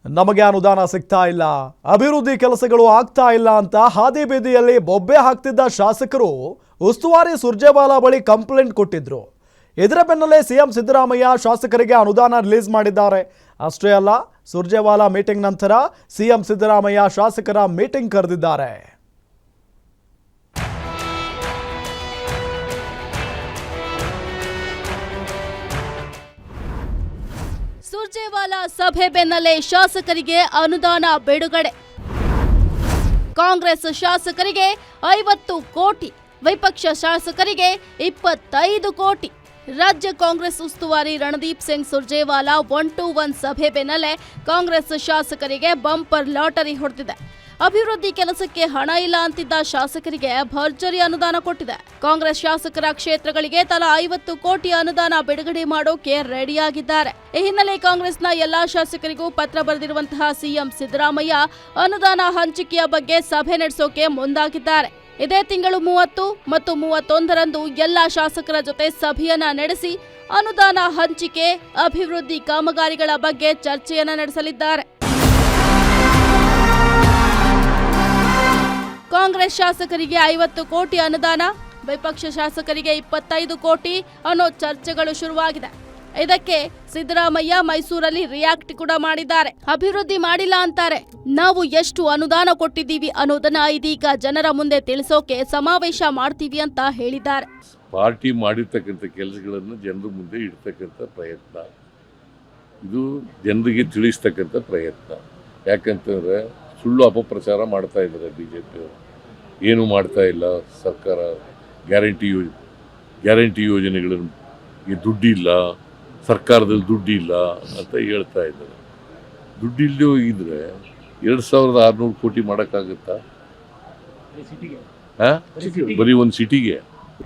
ನಮಗೆ ಅನುದಾನ ಸಿಗ್ತಾ ಇಲ್ಲ, ಅಭಿವೃದ್ಧಿ ಕೆಲಸಗಳು ಆಗ್ತಾ ಇಲ್ಲ ಅಂತ ಹಾದಿ ಬೀದಿಯಲ್ಲಿ ಬೊಬ್ಬೆ ಹಾಕ್ತಿದ್ದ ಶಾಸಕರು ಉಸ್ತುವಾರಿ ಸುರ್ಜೇವಾಲಾ ಬಳಿ ಕಂಪ್ಲೇಂಟ್ ಕೊಟ್ಟಿದ್ರು. ಇದರ ಬೆನ್ನಲ್ಲೇ ಸಿಎಂ ಸಿದ್ದರಾಮಯ್ಯ ಶಾಸಕರಿಗೆ ಅನುದಾನ ರಿಲೀಸ್ ಮಾಡಿದ್ದಾರೆ. ಅಷ್ಟೇ ಅಲ್ಲ, ಸುರ್ಜೇವಾಲಾ ಮೀಟಿಂಗ್ ನಂತರ ಸಿಎಂ ಸಿದ್ದರಾಮಯ್ಯ ಶಾಸಕರ ಮೀಟಿಂಗ್ ಕರೆದಿದ್ದಾರೆ. ಸುರ್ಜೇವಾಲಾ ಸಭೆ ಬೆನ್ನಲ್ಲೇ ಶಾಸಕರಿಗೆ ಅನುದಾನ ಬಿಡುಗಡೆ. ಕಾಂಗ್ರೆಸ್ ಶಾಸಕರಿಗೆ 50 ಕೋಟಿ, ವಿಪಕ್ಷ ಶಾಸಕರಿಗೆ 25 ಕೋಟಿ. ರಾಜ್ಯ ಕಾಂಗ್ರೆಸ್ ಉಸ್ತುವಾರಿ ರಣದೀಪ್ ಸಿಂಗ್ ಸುರ್ಜೇವಾಲಾ 1-to-1 ಸಭೆ ಬೆನ್ನಲ್ಲೇ ಕಾಂಗ್ರೆಸ್ ಶಾಸಕರಿಗೆ ಬಂಪರ್ ಲಾಟರಿ ಹೊಡೆದಿದೆ. ಅಭಿವೃದ್ಧಿ ಕೆಲಸಕ್ಕೆ ಹಣ ಇಲ್ಲ ಅಂತಿದ್ದ ಶಾಸಕರಿಗೆ ಭರ್ಜರಿ ಅನುದಾನ ಕೊಟ್ಟಿದೆ. ಕಾಂಗ್ರೆಸ್ ಶಾಸಕರ ಕ್ಷೇತ್ರಗಳಿಗೆ ತಲಾ 50 ಕೋಟಿ ಅನುದಾನ ಬಿಡುಗಡೆ ಮಾಡೋಕೆ ರೆಡಿಯಾಗಿದ್ದಾರೆ. ಈ ಹಿನ್ನೆಲೆ ಕಾಂಗ್ರೆಸ್ನ ಎಲ್ಲಾ ಶಾಸಕರಿಗೂ ಪತ್ರ ಬರೆದಿರುವಂತಹ ಸಿಎಂ ಸಿದ್ದರಾಮಯ್ಯ ಅನುದಾನ ಹಂಚಿಕೆಯ ಬಗ್ಗೆ ಸಭೆ ನಡೆಸೋಕೆ ಮುಂದಾಗಿದ್ದಾರೆ. ಇದೇ ತಿಂಗಳು 30 ಮತ್ತು 31ರಂದು ಎಲ್ಲಾ ಶಾಸಕರ ಜೊತೆ ಸಭೆಯನ್ನ ನಡೆಸಿ ಅನುದಾನ ಹಂಚಿಕೆ, ಅಭಿವೃದ್ಧಿ ಕಾಮಗಾರಿಗಳ ಬಗ್ಗೆ ಚರ್ಚೆಯನ್ನ ನಡೆಸಲಿದ್ದಾರೆ. ಕಾಂಗ್ರೆಸ್ ಶಾಸಕರಿಗೆ 50 ಕೋಟಿ ಅನುದಾನ, ವಿಪಕ್ಷ ಶಾಸಕರಿಗೆ 25 ಕೋಟಿ ಅನ್ನೋ ಚರ್ಚೆಗಳು ಶುರುವಾಗಿದೆ. ಇದಕ್ಕೆ ಸಿದ್ದರಾಮಯ್ಯ ಮೈಸೂರಲ್ಲಿ ರಿಯಾಕ್ಟ್ ಕೂಡ ಮಾಡಿದ್ದಾರೆ. ಅಭಿವೃದ್ಧಿ ಮಾಡಿಲ್ಲ ಅಂತಾರೆ, ನಾವು ಎಷ್ಟು ಅನುದಾನ ಕೊಟ್ಟಿದ್ದೀವಿ ಅನ್ನೋದನ್ನ ಇದೀಗ ಜನರ ಮುಂದೆ ತಿಳಿಸೋಕೆ ಸಮಾವೇಶ ಮಾಡ್ತೀವಿ ಅಂತ ಹೇಳಿದ್ದಾರೆ. ಪಾರ್ಟಿ ಮಾಡಿರ್ತಕ್ಕಂಥ ಕೆಲಸಗಳನ್ನು ಜನರ ಮುಂದೆ ಇಡ್ತಕ್ಕಂಥ ಪ್ರಯತ್ನ, ಇದು ಜನರಿಗೆ ತಿಳಿಸ್ತಕ್ಕಂಥ ಪ್ರಯತ್ನ. ಯಾಕಂತಂದ್ರೆ ಸುಳ್ಳು ಅಪಪ್ರಚಾರ ಮಾಡ್ತಾ ಇದ್ದಾರೆ ಬಿಜೆಪಿಯವರು. ಏನು ಮಾಡ್ತಾ ಇಲ್ಲ, ಸರ್ಕಾರ ಗ್ಯಾರಂಟಿ ಯೋಜನೆಗಳಿಗೆ ದುಡ್ಡಿಲ್ಲ, ಸರ್ಕಾರದಲ್ಲಿ ದುಡ್ಡಿಲ್ಲ ಅಂತ ಹೇಳ್ತಾ ಇದ್ದಾರೆ. ದುಡ್ಡಿಲ್ಲದೆ ಹೋಗಿದ್ರೆ 2600 ಕೋಟಿ ಮಾಡೋಕ್ಕಾಗುತ್ತಾ? ಬರೀ ಒಂದು ಸಿಟಿಗೆ.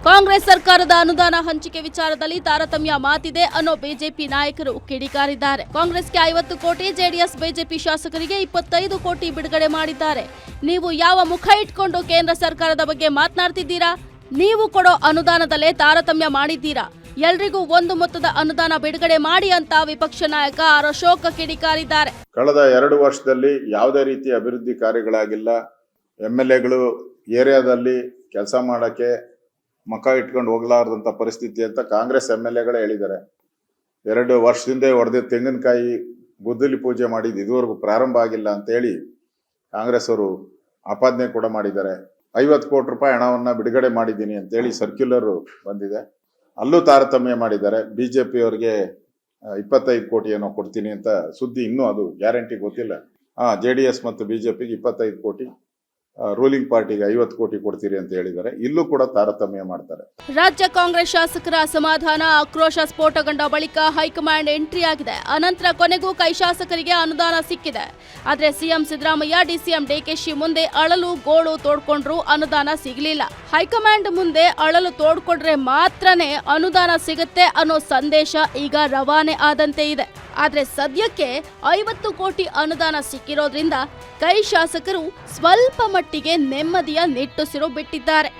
ಕಾಂಗ್ರೆಸ್ ಸರ್ಕಾರದ ಅನುದಾನ ಹಂಚಿಕೆ ವಿಚಾರದಲ್ಲಿ ತಾರತಮ್ಯ ಮಾತಿದೆ ಅನ್ನೋ ಬಿಜೆಪಿ ನಾಯಕರು ಕಿಡಿಕಾರಿದ್ದಾರೆ. ಕಾಂಗ್ರೆಸ್ಗೆ 50 ಕೋಟಿ, ಜೆಡಿಎಸ್ ಬಿಜೆಪಿ ಶಾಸಕರಿಗೆ 25 ಕೋಟಿ ಬಿಡುಗಡೆ ಮಾಡಿದ್ದಾರೆ. ನೀವು ಯಾವ ಮುಖ ಇಟ್ಕೊಂಡು ಕೇಂದ್ರ ಸರ್ಕಾರದ ಬಗ್ಗೆ ಮಾತನಾಡ್ತಿದ್ದೀರಾ? ನೀವು ಕೊಡೋ ಅನುದಾನದಲ್ಲೇ ತಾರತಮ್ಯ ಮಾಡಿದ್ದೀರಾ? ಎಲ್ರಿಗೂ ಒಂದು ಮೊತ್ತದ ಅನುದಾನ ಬಿಡುಗಡೆ ಮಾಡಿ ಅಂತ ವಿಪಕ್ಷ ನಾಯಕ ಆರ್ ಅಶೋಕ್ ಕಿಡಿಕಾರಿದ್ದಾರೆ. ಕಳೆದ 2 ವರ್ಷದಲ್ಲಿ ಯಾವುದೇ ರೀತಿ ಅಭಿವೃದ್ಧಿ ಕಾರ್ಯಗಳಾಗಿಲ್ಲ. MLAಗಳು ಏರಿಯಾದಲ್ಲಿ ಕೆಲಸ ಮಾಡಕ್ಕೆ ಮಕ ಇಟ್ಕೊಂಡು ಹೋಗ್ಲಾರ್ದಂಥ ಪರಿಸ್ಥಿತಿ ಅಂತ ಕಾಂಗ್ರೆಸ್ MLAಗಳೇ ಹೇಳಿದ್ದಾರೆ. 2 ವರ್ಷದಿಂದ ಹೊಡೆದ ತೆಂಗಿನಕಾಯಿ ಗುದ್ದಲಿ ಪೂಜೆ ಮಾಡಿದ್ದು ಇದುವರೆಗೂ ಪ್ರಾರಂಭ ಆಗಿಲ್ಲ ಅಂತ ಹೇಳಿ ಕಾಂಗ್ರೆಸ್ ಅವರು ಆಪಾದನೆ ಕೂಡ ಮಾಡಿದ್ದಾರೆ. 50 ಕೋಟಿ ರೂಪಾಯಿ ಹಣವನ್ನ ಬಿಡುಗಡೆ ಮಾಡಿದ್ದೀನಿ ಅಂತೇಳಿ ಸರ್ಕ್ಯುಲರ್ ಬಂದಿದೆ, ಅಲ್ಲೂ ತಾರತಮ್ಯ ಮಾಡಿದ್ದಾರೆ. ಬಿಜೆಪಿ ಅವರಿಗೆ 25 ಕೋಟಿ ಏನೋ ಕೊಡ್ತೀನಿ ಅಂತ ಸುದ್ದಿ, ಇನ್ನೂ ಅದು ಗ್ಯಾರಂಟಿ ಗೊತ್ತಿಲ್ಲ. JDS ಮತ್ತು ಬಿಜೆಪಿಗೆ 25 ಕೋಟಿ, ರೂಲಿಂಗ್ ಪಾರ್ಟಿಗೆ 50 ಕೋಟಿ ಕೊಡ್ತೀರಿ ಅಂತ ಹೇಳಿದ್ದಾರೆ. ಇಲ್ಲೂ ಕೂಡ ತಾರತಮ್ಯ ಮಾಡ್ತಾರೆ. ರಾಜ್ಯ ಕಾಂಗ್ರೆಸ್ ಶಾಸಕರ ಅಸಮಾಧಾನ, ಆಕ್ರೋಶ ಸ್ಫೋಟಗೊಂಡ ಬಳಿಕ ಹೈಕಮಾಂಡ್ ಎಂಟ್ರಿ ಆಗಿದೆ. ಅನಂತರ ಕೊನೆಗೂ ಕೈ ಶಾಸಕರಿಗೆ ಅನುದಾನ ಸಿಕ್ಕಿದೆ. ಆದ್ರೆ ಸಿಎಂ ಸಿದ್ದರಾಮಯ್ಯ, DCM DKಶಿ ಮುಂದೆ ಅಳಲು ಗೋಳು ತೋಡ್ಕೊಂಡ್ರು ಅನುದಾನ ಸಿಗಲಿಲ್ಲ. ಹೈಕಮಾಂಡ್ ಮುಂದೆ ಅಳಲು ತೋಡ್ಕೊಂಡ್ರೆ ಮಾತ್ರನೇ ಅನುದಾನ ಸಿಗುತ್ತೆ ಅನ್ನೋ ಸಂದೇಶ ಈಗ ರವಾನೆ ಆದಂತೆ ಇದೆ. ಆದ್ರೆ ಸದ್ಯಕ್ಕೆ 50 ಕೋಟಿ ಅನುದಾನ ಸಿಕ್ಕಿರೋದ್ರಿಂದ ಕೈ ಶಾಸಕರು ಸ್ವಲ್ಪ ಮಟ್ಟಿಗೆ ನೆಮ್ಮದಿಯ ನಿಟ್ಟುಸಿರು ಬಿಟ್ಟಿದ್ದಾರೆ.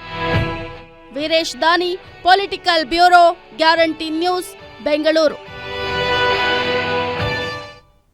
ವೀರೇಶ್ ದಾನಿ, political bureau, guarantee news, Bengaluru.